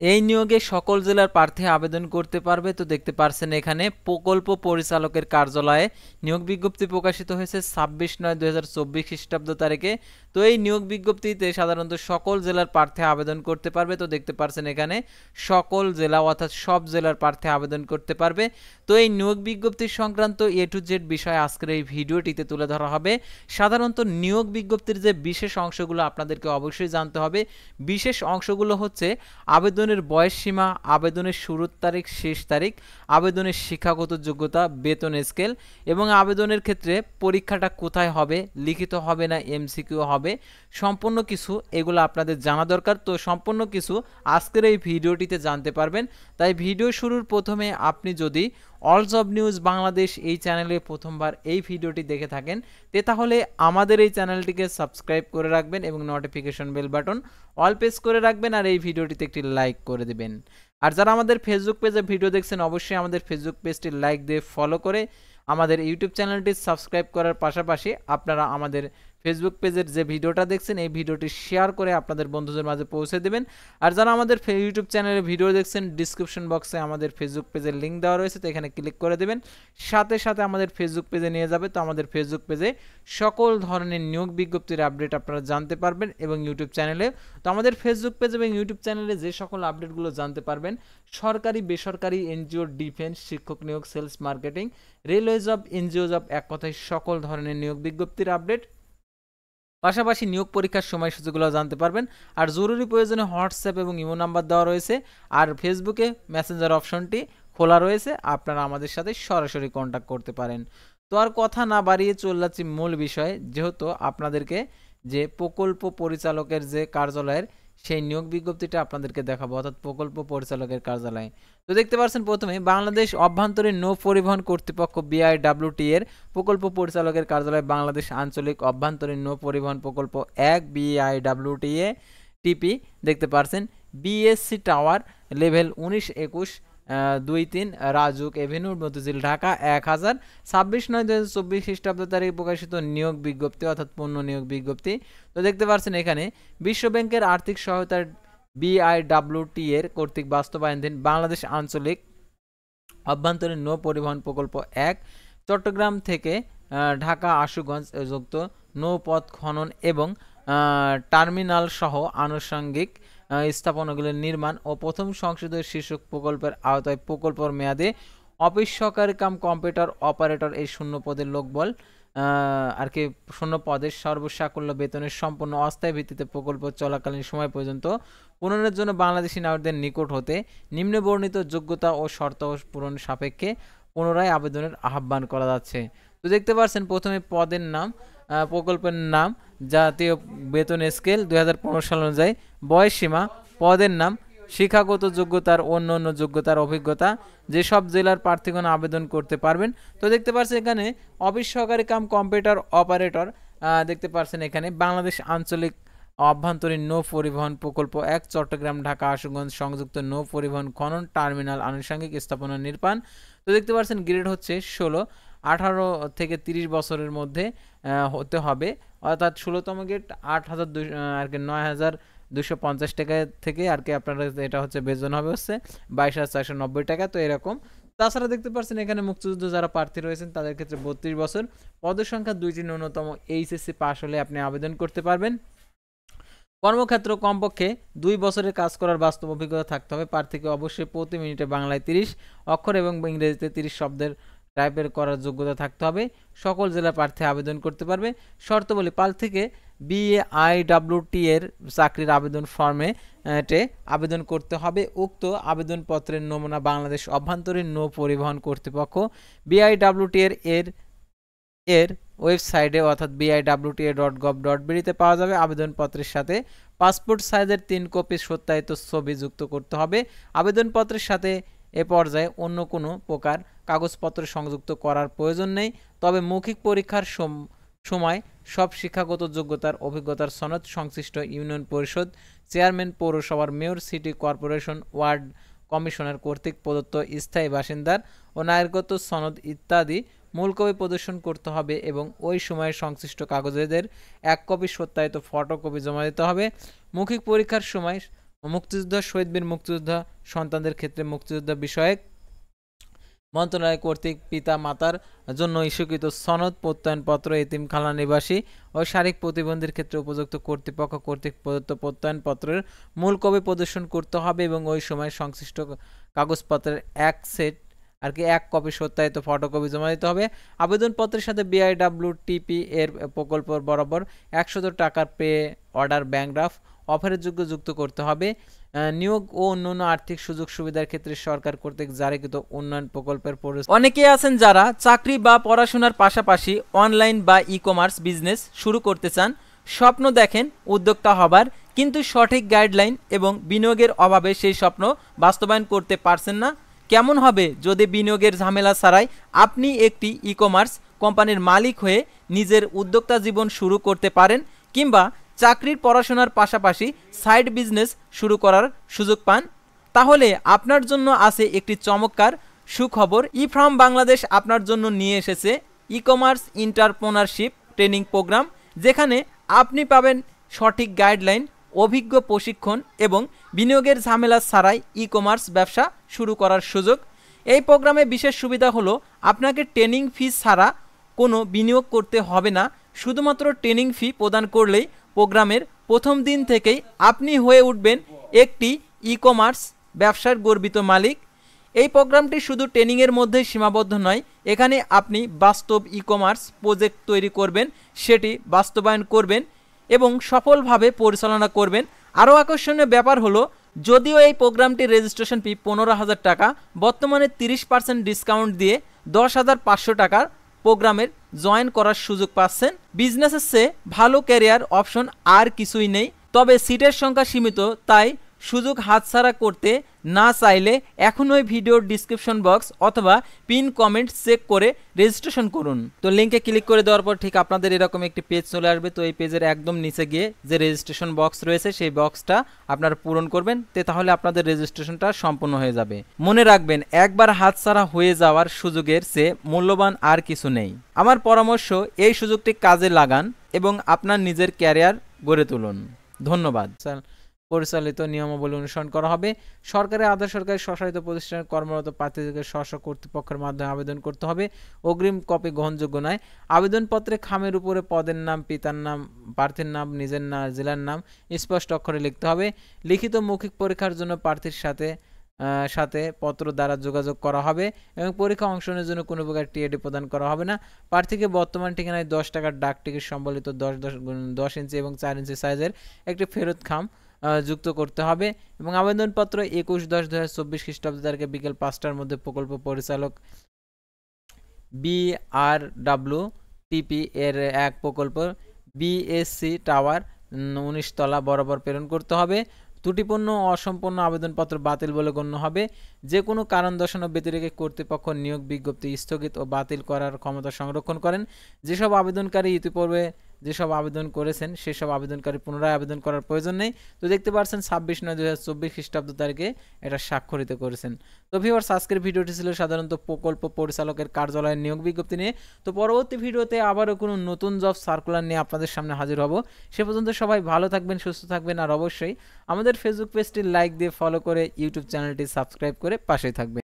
এই নিয়োগে সকল জেলার প্রার্থী আবেদন করতে পারবে। তো দেখতে পারছেন এখানে প্রকল্প পরিচালকের কার্যালয়ে নিয়োগ বিজ্ঞপ্তি প্রকাশিত হয়েছে 26/9/2024 খ্রিস্টাব্দ তারিখে। তো এই নিয়োগ বিজ্ঞপ্তিতে সাধারণত সকল জেলার প্রার্থী আবেদন করতে পারবে। তো দেখতে পারছেন এখানে সকল জেলা অর্থাৎ সব জেলার প্রার্থী আবেদন করতে পারবে। তো এই নিয়োগ বিজ্ঞপ্তি সংক্রান্ত A to Z বিষয় আজকের এই ভিডিওটিতে তুলে ধরা হবে। সাধারণত নিয়োগ বিজ্ঞপ্তির যে বিশেষ অংশগুলো আপনাদেরকে অবশ্যই জানতে হবে। বিশেষ অংশগুলো হচ্ছে আবেদনের বয়স সীমা, আবেদনের শুরুর তারিখ, শেষ তারিখ, আবেদনের শিক্ষাগত যোগ্যতা, বেতন স্কেল এবং আবেদনের ক্ষেত্রে পরীক্ষাটা কোথায় হবে, লিখিত হবে না MCQ হবে, সম্পূর্ণ কিছু এগুলো আপনাদের জানা দরকার। তো সম্পূর্ণ কিছু আজকের এই ভিডিওটিতে জানতে পারবেন। তাই ভিডিও শুরুর প্রথমে আপনি যদি অল জব নিউজ বাংলাদেশ এই চ্যানেলে প্রথমবার এই ভিডিওটি দেখে থাকেন তাহলে আমাদের এই চ্যানেলটিকে সাবস্ক্রাইব করে রাখবেন এবং notification bell button all press করে রাখবেন আর এই ভিডিওটিতে একটি লাইক করে দেবেন। আর যারা আমাদের ফেসবুক পেজে ভিডিও দেখছেন অবশ্যই আমাদের ফেসবুক পেজটি লাইক দিয়ে ফলো করে আমাদের ইউটিউব চ্যানেলটি সাবস্ক্রাইব করার পাশাপাশি আপনারা আমাদের ফেসবুক পেজের যে ভিডিওটা দেখছেন এই ভিডিওটি শেয়ার করে আপনাদের বন্ধুদের মাঝে পৌঁছে দেবেন। আর যারা আমাদের ইউটিউব চ্যানেলে ভিডিও দেখছেন ডিসক্রিপশন বক্সে আমাদের ফেসবুক পেজের লিঙ্ক দেওয়া রয়েছে, তো এখানে ক্লিক করে দেবেন, সাথে সাথে আমাদের ফেসবুক পেজে নিয়ে যাবে। তো আমাদের ফেসবুক পেজে সকল ধরনের নিয়োগ বিজ্ঞপ্তির আপডেট আপনারা জানতে পারবেন এবং ইউটিউব চ্যানেলে তো আমাদের ফেসবুক পেজ এবং ইউটিউব চ্যানেলে যে সকল আপডেটগুলো জানতে পারবেন সরকারি, বেসরকারি, এনজিও, ডিফেন্স, শিক্ষক নিয়োগ, sales, marketing, railway job, NGO job, এক কথায় সকল ধরনের নিয়োগ বিজ্ঞপ্তির আপডেট, পাশাপাশি নিয়োগ পরীক্ষার সময়সূচিগুলো জানতে পারবেন। আর জরুরি প্রয়োজনে হোয়াটসঅ্যাপ এবং ইমো নাম্বার দেওয়া রয়েছে আর ফেসবুকে মেসেঞ্জার অপশনটি খোলা রয়েছে, আপনারা আমাদের সাথে সরাসরি কন্ট্যাক্ট করতে পারেন। তো আর কথা না বাড়িয়ে চলে যাচ্ছি মূল বিষয়ে, যেহেতু আপনাদেরকে যে প্রকল্প পরিচালকের যে কার্যালয়ের সেই নিয়োগ বিজ্ঞপ্তিটা আপনাদেরকে দেখাবো, অর্থাৎ প্রকল্প পরিচালকের কার্যালয়। তো দেখতে পাচ্ছেন প্রথমে বাংলাদেশ অভ্যন্তরীণ নৌ পরিবহন কর্তৃপক্ষ BIWT এর প্রকল্প পরিচালকের কার্যালয়, বাংলাদেশ আঞ্চলিক অভ্যন্তরীণ নৌ পরিবহন প্রকল্প 1 BIWTA টিপি দেখতে পাচ্ছেন BSC tower level 19-21 2-3 RAJUK Avenue, Motijheel, Dhaka 1000 26/9/2024 খ্রিস্টাব্দ তারিখে প্রকাশিত নিয়োগ বিজ্ঞপ্তি অর্থাৎ পূর্ণ নিয়োগ বিজ্ঞপ্তি। তো দেখতে পাচ্ছেন এখানে বিশ্ব ব্যাংকের আর্থিক সহায়তার BIWT এর কর্তৃক বাস্তবায়নাধীন বাংলাদেশ আঞ্চলিক অভ্যন্তরীণ নৌ পরিবহন প্রকল্প 1 চট্টগ্রাম থেকে ঢাকা আশুগঞ্জ যুক্ত নৌপথ খনন এবং টার্মিনাল সহ আনুষঙ্গিক স্থাপনাগুলির নির্মাণ ও প্রথম সংশোধিত শীর্ষক প্রকল্পের আওতায় প্রকল্পের মেয়াদে অফিস সহকারী কাম কম্পিউটার অপারেটর এই শূন্য পদের লোকবল আর কি শূন্য পদের সর্বসাকুল্য বেতনের সম্পূর্ণ অস্থায়ী ভিত্তিতে প্রকল্প চলাকালীন সময় পর্যন্ত পূরণের জন্য বাংলাদেশি নাগরিকদের নিকট হতে নিম্নবর্ণিত যোগ্যতা ও শর্ত পূরণ সাপেক্ষে পুনরায় আবেদনের আহ্বান করা যাচ্ছে। তো দেখতে পাচ্ছেন প্রথমে পদের নাম, প্রকল্পের নাম, জাতীয় বেতন স্কেল 2015 সাল অনুযায়ী, বয়স সীমা, পদের নাম, শিক্ষাগত যোগ্যতার অন্য অন্য যোগ্যতার অভিজ্ঞতা, যেসব জেলার প্রার্থীগণ আবেদন করতে পারবেন। তো দেখতে পাচ্ছেন এখানে অফিস সহকারী কাম কম্পিউটার অপারেটর দেখতে পাচ্ছেন এখানে বাংলাদেশ আঞ্চলিক অভ্যন্তরীণ নৌ পরিবহন প্রকল্প 1 চট্টগ্রাম ঢাকা আশুগঞ্জ সংযুক্ত নৌ পরিবহন খনন টার্মিনাল আনুষঙ্গিক স্থাপনা নির্মাণ। তো দেখতে পাচ্ছেন গ্রেড হচ্ছে 16, 18 থেকে 30 বছরের মধ্যে হতে হবে, অর্থাৎ 16তম গ্রেড 8,200 আর কি 9,250 টাকা থেকে আর কি আপনারা এটা হচ্ছে বেতন হবে হচ্ছে 22,490 টাকা। তো এরকম তাছাড়া দেখতে পাচ্ছেন এখানে মুক্তিযুদ্ধ যারা প্রার্থী রয়েছেন তাদের ক্ষেত্রে 32 বছর, পদের সংখ্যা 2টি, ন্যূনতম HSC পাস হলে আপনি আবেদন করতে পারবেন। কর্মক্ষেত্র কমপক্ষে 2 বছরের কাজ করার বাস্তব অভিজ্ঞতা থাকতে হবে। প্রার্থীকে অবশ্যই প্রতি মিনিটে বাংলায় 30 অক্ষর এবং ইংরেজিতে 30 শব্দের টাইপের করার যোগ্যতা থাকতে হবে। সকল জেলা প্রার্থী আবেদন করতে পারবে। শর্তাবলী: প্রার্থীকে BIWT এর চাকরির আবেদন ফর্মে আবেদন করতে হবে। উক্ত আবেদনপত্রের নমুনা বাংলাদেশ অভ্যন্তরীণ নৌ পরিবহন কর্তৃপক্ষ BIWT এর ওয়েবসাইটে অর্থাৎ biwta.gov.bd তে পাওয়া যাবে। আবেদনপত্রের সাথে পাসপোর্ট সাইজের 3 কপি সত্যায়িত ছবি যুক্ত করতে হবে। আবেদনপত্রের সাথে এ পর্যায়ে অন্য কোনো প্রকার কাগজপত্র সংযুক্ত করার প্রয়োজন নেই, তবে মৌখিক পরীক্ষার সময় সব শিক্ষাগত যোগ্যতার অভিজ্ঞতার সনদ সংশ্লিষ্ট ইউনিয়ন পরিষদ চেয়ারম্যান, পৌরসভার mayor, city corporation, ward commissioner কর্তৃক প্রদত্ত স্থায়ী বাসিন্দার ও নাগরিকত্ব সনদ ইত্যাদি মূল কপি প্রদর্শন করতে হবে এবং ওই সময়ের সংশ্লিষ্ট কাগজের 1 কপি সত্যায়িত ফটোকপি জমা দিতে হবে। মৌখিক পরীক্ষার সময় মুক্তিযোদ্ধা, শহীদ বীর মুক্তিযোদ্ধা সন্তানদের ক্ষেত্রে মুক্তিযোদ্ধা বিষয়ক মন্ত্রণালয় কর্তৃক পিতা মাতার জন্য ইস্যুকৃত সনদ, প্রত্যয়নপত্র, এতিমখানা নিবাসী ও শারীরিক প্রতিবন্ধীর ক্ষেত্রে উপযুক্ত কর্তৃপক্ষ কর্তৃক প্রদত্ত প্রত্যয়নপত্রের মূল কপি প্রদর্শন করতে হবে এবং ওই সময় সংশ্লিষ্ট কাগজপত্রের এক কপি সত্যায়িত ফটোকপি জমা দিতে হবে। আবেদনপত্রের সাথে BIWTP এর প্রকল্প বরাবর 100 টাকার পে অর্ডার ব্যাংক ড্রাফট অফারের যোগ্য যুক্ত করতে হবে। নিয়োগ ও অন্যান্য আর্থিক সুযোগ সুবিধার ক্ষেত্রে সরকার কর্তৃক জারিকৃত উন্নয়ন প্রকল্পের অনেকেই আছেন যারা চাকরি বা পড়াশোনার পাশাপাশি অনলাইন বা ই-কমার্স বিজনেস শুরু করতে চান, স্বপ্ন দেখেন উদ্যোক্তা হবার, কিন্তু সঠিক গাইডলাইন এবং বিনিয়োগের অভাবে সেই স্বপ্ন বাস্তবায়ন করতে পারছেন না। কেমন হবে যদি বিনিয়োগের ঝামেলা ছাড়াই আপনি একটি ই-কমার্স কোম্পানির মালিক হয়ে নিজের উদ্যোক্তা জীবন শুরু করতে পারেন, কিংবা চাকরির পড়াশোনার পাশাপাশি সাইড বিজনেস শুরু করার সুযোগ পান? তাহলে আপনার জন্য আছে একটি চমৎকার সুখবর। ই-ফার্ম বাংলাদেশ আপনার জন্য নিয়ে এসেছে ই-কমার্স এন্টারপ্রেনারশিপ ট্রেনিং প্রোগ্রাম, যেখানে আপনি পাবেন সঠিক গাইডলাইন, অভিজ্ঞ প্রশিক্ষণ এবং বিনিয়োগের ঝামেলা ছাড়াই ই-কমার্স ব্যবসা শুরু করার সুযোগ। এই প্রোগ্রামে বিশেষ সুবিধা হলো আপনাকে ট্রেনিং ফি ছাড়া কোনো বিনিয়োগ করতে হবে না। শুধুমাত্র ট্রেনিং ফি প্রদান করলেই প্রোগ্রামের প্রথম দিন থেকেই আপনি হয়ে উঠবেন একটি ই-কমার্স ব্যবসার গর্বিত মালিক। এই প্রোগ্রামটি শুধু ট্রেনিংয়ের মধ্যেই সীমাবদ্ধ নয়, এখানে আপনি বাস্তব ই-কমার্স প্রজেক্ট তৈরি করবেন, সেটি বাস্তবায়ন করবেন এবং সফলভাবে পরিচালনা করবেন। আরও আকর্ষণীয় ব্যাপার হলো, যদিও এই প্রোগ্রামটির রেজিস্ট্রেশন ফি 15,000 টাকা, বর্তমানে 30% ডিসকাউন্ট দিয়ে 10,500 টাকার প্রোগ্রামের জয়েন করার সুযোগ পাচ্ছেন। বিজনেসের চেয়ে ভালো ক্যারিয়ার অপশন আর কিছুই নেই। তবে সিটের সংখ্যা সীমিত, তাই সুযোগ হাতছাড়া করতে না চাইলে এখনই ভিডিওর ডিসক্রিপশন বক্স অথবা পিন কমেন্ট চেক করে রেজিস্ট্রেশন করুন। তো লিঙ্কে ক্লিক করে দেওয়ার পর ঠিক আপনাদের এরকম একটি পেজ চলে আসবে। তো এই পেজের একদম নিচে গিয়ে যে রেজিস্ট্রেশন বক্স রয়েছে সেই বক্সটা আপনারা পূরণ করবেন, তাহলে আপনাদের রেজিস্ট্রেশনটা সম্পূর্ণ হয়ে যাবে। মনে রাখবেন, একবার হাতছাড়া হয়ে যাওয়ার সুযোগের চেয়ে মূল্যবান আর কিছু নেই। আমার পরামর্শ, এই সুযোগটি কাজে লাগান এবং আপনার নিজের ক্যারিয়ার গড়ে তুলুন। ধন্যবাদ। পরিচালিত নিয়মাবলী অনুসরণ করা হবে। সরকারি, আধা সরকারি, স্বশাসিত প্রতিষ্ঠানে কর্মরত প্রার্থীদেরকে স্ব কর্তৃপক্ষের মাধ্যমে আবেদন করতে হবে। অগ্রিম কপি গ্রহণযোগ্য নয়। আবেদনপত্রে খামের উপরে পদের নাম, পিতার নাম, প্রার্থীর নাম, নিজের নাম, জেলার নাম স্পষ্ট অক্ষরে লিখতে হবে। লিখিত মৌখিক পরীক্ষার জন্য প্রার্থীর সাথে পত্র দ্বারা যোগাযোগ করা হবে এবং পরীক্ষা অংশগ্রহণের জন্য কোনো প্রকার টিএডি প্রদান করা হবে না। প্রার্থীকে বর্তমান ঠিকানায় 10 টাকার ডাক টিকিট সম্বলিত 10 ইঞ্চি এবং 4 ইঞ্চি সাইজের একটি ফেরত খাম যুক্ত করতে হবে এবং আবেদনপত্র 21/10/2024 খ্রিস্টাব্দ তারিখে বিকেল 5টার মধ্যে প্রকল্প পরিচালক BRWTP এর এক প্রকল্প BSC টাওয়ার 19 তলা বরাবর প্রেরণ করতে হবে। ত্রুটিপূর্ণ অসম্পূর্ণ আবেদনপত্র বাতিল বলে গণ্য হবে। যে কোনো কারণ দর্শানো ব্যতিরেকে কর্তৃপক্ষ নিয়োগ বিজ্ঞপ্তি স্থগিত ও বাতিল করার ক্ষমতা সংরক্ষণ করেন। যেসব আবেদনকারী ইতিপূর্বে যেসব আবেদন করেছেন সেসব আবেদনকারী পুনরায় আবেদন করার প্রয়োজন নেই। তো দেখতে পাচ্ছেন 26/9/2024 খ্রিস্টাব্দ তারিখে এটা স্বাক্ষরিত করেছেন। তো ভিউয়ার্স, আজকের ভিডিওটি ছিল সাধারণত প্রকল্প পরিচালকের কার্যালয়ের নিয়োগ বিজ্ঞপ্তি নিয়ে। তো পরবর্তী ভিডিওতে আবারও কোনো নতুন জব সার্কুলার নিয়ে আপনাদের সামনে হাজির হব। সে পর্যন্ত সবাই ভালো থাকবেন, সুস্থ থাকবেন, আর অবশ্যই আমাদের ফেসবুক পেজটি লাইক দিয়ে ফলো করে ইউটিউব চ্যানেলটি সাবস্ক্রাইব করে পাশেই থাকবেন।